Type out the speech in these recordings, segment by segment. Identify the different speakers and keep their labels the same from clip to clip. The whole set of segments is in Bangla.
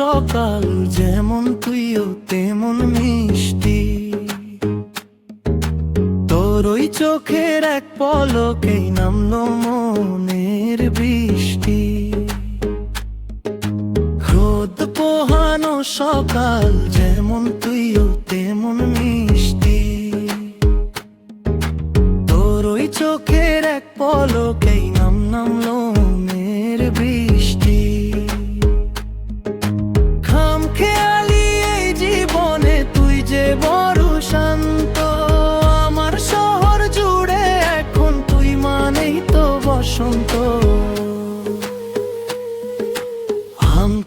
Speaker 1: সকাল, যেমন তুইও তেমন মিষ্টি। তোর ওই চোখের এক পলকেই নামলো মনের বৃষ্টি। রোদ পোহানো সকাল, যেমন তুইও তেমন মিষ্টি। তোর ওই চোখের এক পলকেই নামলো মনের বৃষ্টি। খামখেয়ালি এই জীবনে তুই যে বড় শান্ত। আমার শহর জুড়ে এখন তুই মানেই তো বসন্ত।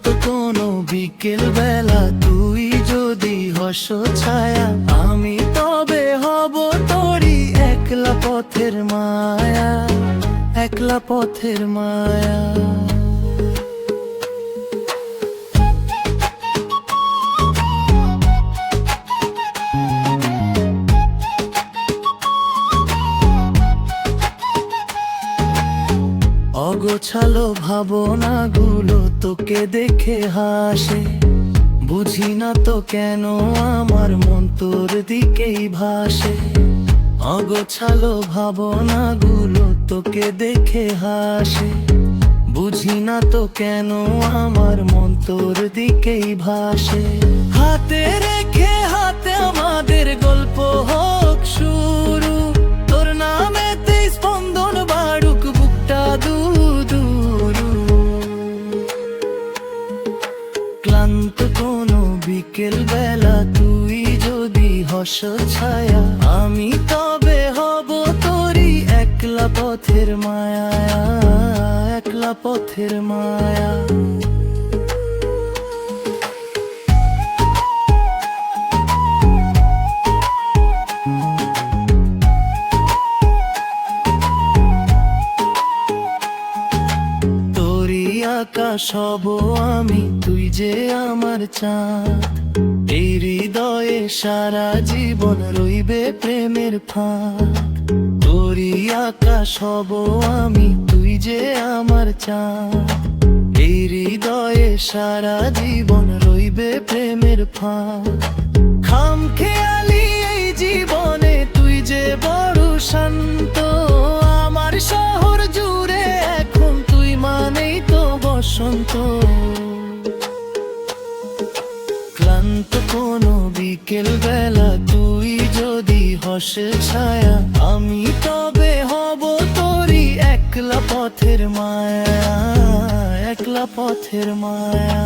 Speaker 1: তো কোনো বিকেল বেলা তুই যদি হস ছায়া, আমি তবে হব তোরই একলা পথের মায়া, একলা পথের মায়া। অগোছালো ভাবনাগুলো তোকে দেখে হাসে। বুঝি না তো কেন আমার মন তোর দিকেই ভাসে। অগোছালো ভাবনাগুলো তোকে দেখে হাসে। বুঝি না তো কেন আমার মন তোর দিকেই ভাসে। হাতে রেখে হাতে আমাদের গল্প হোক শুরু। তোর নামেতে স্পন্দন বাড়ুক বুকটা দুরু। ক্লান্ত কোনো বিকেল বেলা তুই যদি হস ছায়া, আমি তবে হব তোরই একলা পথের মায়া, একলা পথের মায়া। আকাশ হব আমি, তুই যে আমার চাঁদ। এই হৃদয়ে সারা জীবন রইবে প্রেমের ফাঁক। তোরই আকাশ হব আমি, তুই যে আমার চাঁদ। এই হৃদয়ে সারা জীবন রইবে প্রেমের ফাঁক। খামখেয়ালি এই জীবনে তুই যে বড় শান্ত। আমার শহর জুড়ে এখন তুই মানেই তো বসন্ত। ক্লান্ত কোনো বিকেল বেলা তুই যদি হসে ছায়া, আমি তবে হব তোরই একলা পথের মায়া, একলা পথের মায়া।